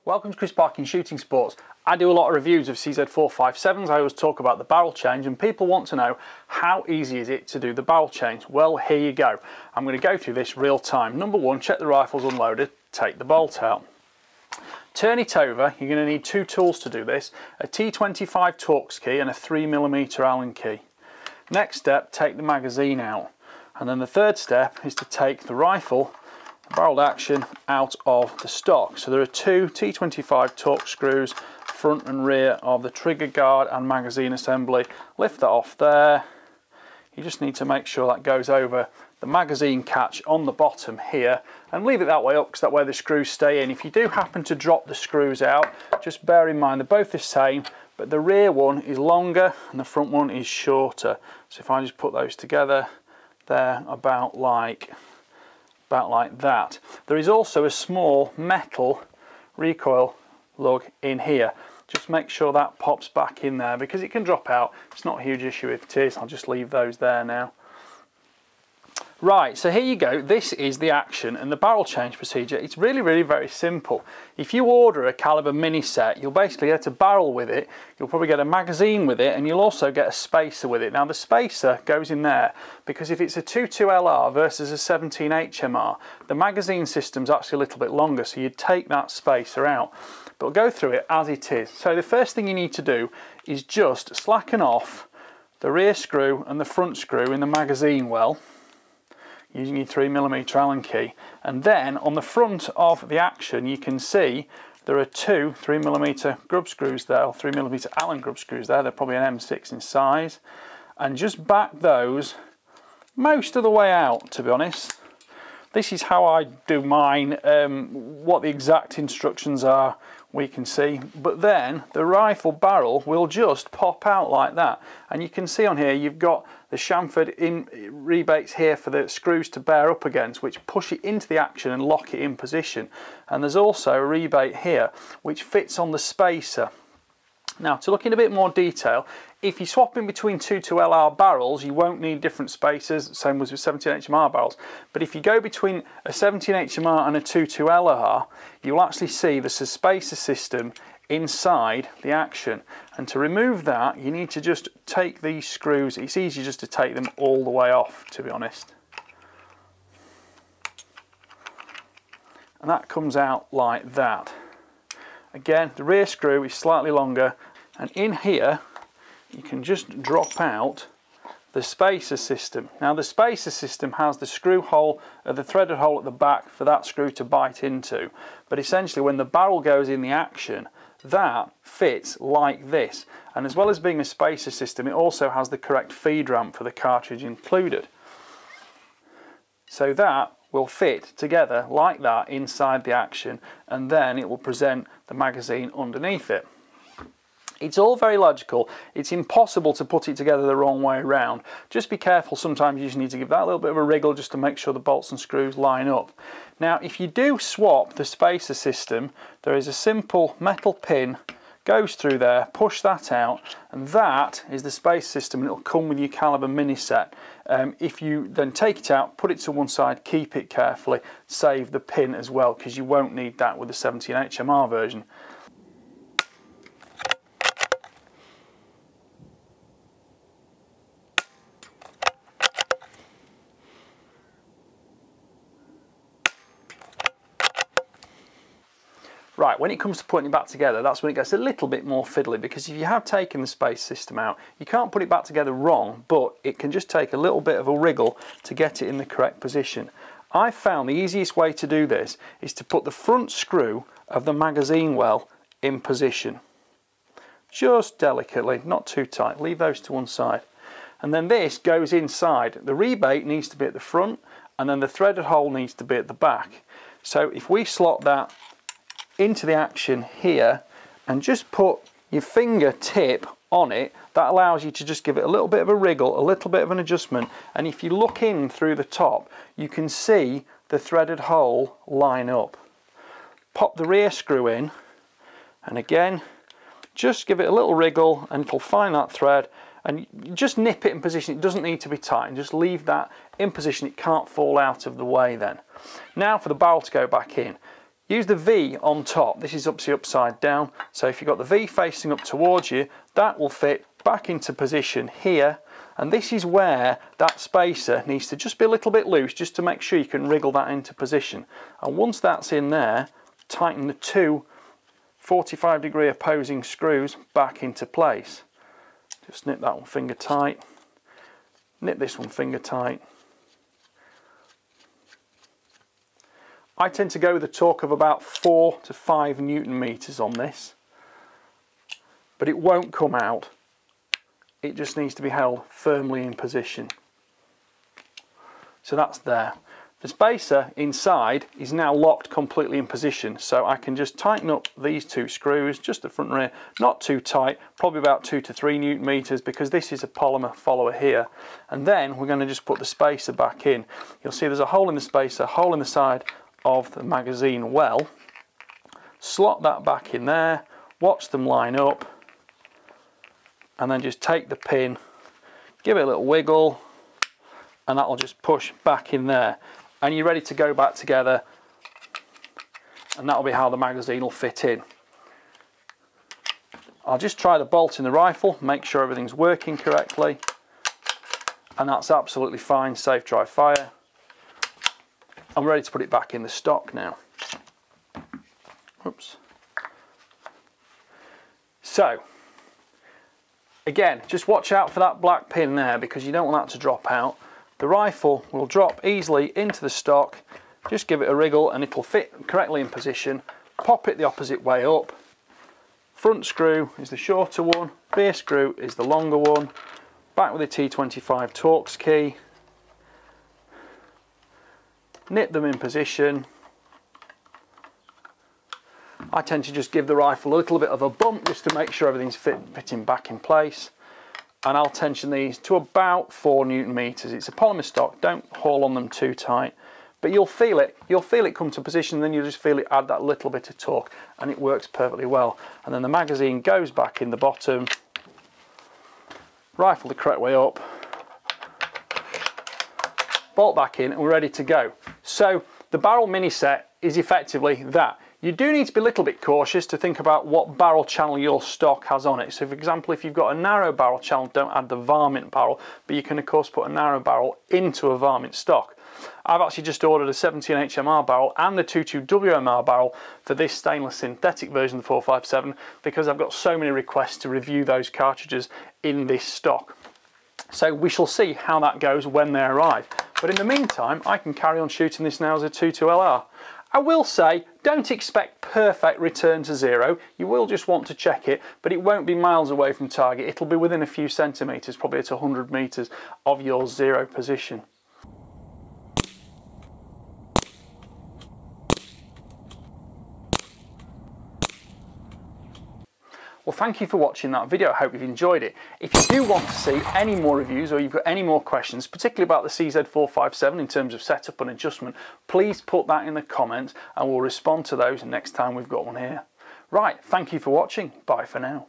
Welcome to Chris Parkin Shooting Sports. I do a lot of reviews of CZ457s. I always talk about the barrel change, and people want to know how easy is it to do the barrel change. Well, here you go. I'm going to go through this real time. Number one, check the rifle's unloaded, take the bolt out. Turn it over. You're going to need two tools to do this, a T25 Torx key and a 3mm Allen key. Next step, take the magazine out. And then the third step is to take the rifle barreled action out of the stock. So there are two T25 Torx screws, front and rear of the trigger guard and magazine assembly. Lift that off there. You just need to make sure that goes over the magazine catch on the bottom here, and leave it that way up because that way the screws stay in. If you do happen to drop the screws out, just bear in mind they're both the same, but the rear one is longer and the front one is shorter. So if I just put those together, they're about like that. There is also a small metal recoil lug in here. Just make sure that pops back in there because it can drop out. It's not a huge issue if it is. I'll just leave those there now. Right, so here you go. This is the action and the barrel change procedure. It's really very simple. If you order a caliber mini set, you'll basically get a barrel with it, you'll probably get a magazine with it, and you'll also get a spacer with it. Now the spacer goes in there because if it's a 22 LR versus a 17 HMR, the magazine system's actually a little bit longer, so you'd take that spacer out. But we'll go through it as it is. So the first thing you need to do is just slacken off the rear screw and the front screw in the magazine well, using your 3mm Allen key. And then on the front of the action you can see there are two 3mm grub screws there, or 3mm Allen grub screws there. They're probably an M6 in size. And just back those most of the way out, to be honest. This is how I do mine. What the exact instructions are we can see, but then the rifle barrel will just pop out like that, and you can see on here you've got the chamfered in rebates here for the screws to bear up against, which push it into the action and lock it in position, and there's also a rebate here which fits on the spacer. Now to look in a bit more detail, if you swap in between 22LR barrels you won't need different spacers, same as with 17HMR barrels, but if you go between a 17HMR and a 22LR you'll actually see there's a spacer system inside the action, and to remove that you need to just take these screws. It's easy just to take them all the way off, to be honest, and that comes out like that. Again, the rear screw is slightly longer, and in here you can just drop out the spacer system. Now the spacer system has the screw hole, the threaded hole at the back for that screw to bite into, but essentially when the barrel goes in the action, that fits like this, and as well as being a spacer system it also has the correct feed ramp for the cartridge included. So that will fit together like that inside the action, and then it will present the magazine underneath it. It's all very logical. It's impossible to put it together the wrong way around. Just be careful, sometimes you just need to give that a little bit of a wriggle just to make sure the bolts and screws line up. Now if you do swap the spacer system, there is a simple metal pin goes through there, push that out, and that is the spacer system, and it'll come with your caliber mini set. If you then take it out, put it to one side, keep it carefully, save the pin as well, because you won't need that with the 17 HMR version. Right, when it comes to putting it back together, that's when it gets a little bit more fiddly, because if you have taken the space system out, you can't put it back together wrong, but it can just take a little bit of a wriggle to get it in the correct position. I found the easiest way to do this is to put the front screw of the magazine well in position. Just delicately, not too tight, leave those to one side. And then this goes inside. The rebate needs to be at the front, and then the threaded hole needs to be at the back. So if we slot that into the action here and just put your fingertip on it, that allows you to just give it a little bit of a wriggle, a little bit of an adjustment, and if you look in through the top you can see the threaded hole line up. Pop the rear screw in, and again just give it a little wriggle and it'll find that thread, And just nip it in position. It doesn't need to be tight, and just leave that in position. It can't fall out of the way then. Now for the barrel to go back in. Use the V on top. This is obviously upside down, so if you've got the V facing up towards you, that will fit back into position here, and this is where that spacer needs to just be a little bit loose, just to make sure you can wriggle that into position. And once that's in there, tighten the two 45-degree opposing screws back into place. Just nip that one finger tight, nip this one finger tight. I tend to go with a torque of about 4 to 5 Newton meters on this, but it won't come out. It just needs to be held firmly in position. So that's there. The spacer inside is now locked completely in position, so I can just tighten up these two screws, just the front and rear, not too tight, probably about 2 to 3 Newton meters, because this is a polymer follower here. And then we're going to just put the spacer back in. You'll see there's a hole in the spacer, a hole in the side of the magazine well. Slot that back in there, watch them line up, and then just take the pin, give it a little wiggle, and that'll just push back in there, and you're ready to go back together, and that'll be how the magazine will fit in. I'll just try the bolt in the rifle, make sure everything's working correctly, and that's absolutely fine, safe, dry, fire. I'm ready to put it back in the stock now. Oops. So, again, just watch out for that black pin there, because you don't want that to drop out. The rifle will drop easily into the stock. Just give it a wriggle and it'll fit correctly in position. Pop it the opposite way up. Front screw is the shorter one, rear screw is the longer one. Back with the T25 Torx key. Nip them in position. I tend to just give the rifle a little bit of a bump just to make sure everything's fitting back in place. And I'll tension these to about 4 Newton meters. It's a polymer stock, don't haul on them too tight. But you'll feel it come to position, then you'll just feel it add that little bit of torque, and it works perfectly well. And then the magazine goes back in the bottom, rifle the correct way up, bolt back in, and we're ready to go. So the barrel mini set is effectively that. You do need to be a little bit cautious to think about what barrel channel your stock has on it. So for example, if you've got a narrow barrel channel, don't add the varmint barrel, but you can of course put a narrow barrel into a varmint stock. I've actually just ordered a 17 HMR barrel and the 22 WMR barrel for this stainless synthetic version of the 457 because I've got so many requests to review those cartridges in this stock. So we shall see how that goes when they arrive. But in the meantime, I can carry on shooting this now as a 22LR. I will say, don't expect perfect return to zero. You will just want to check it, but it won't be miles away from target. It'll be within a few centimetres, probably at 100 metres of your zero position. Well, thank you for watching that video. I hope you've enjoyed it. If you do want to see any more reviews or you've got any more questions, particularly about the CZ457 in terms of setup and adjustment, please put that in the comments and we'll respond to those next time we've got one here. Right, thank you for watching. Bye for now.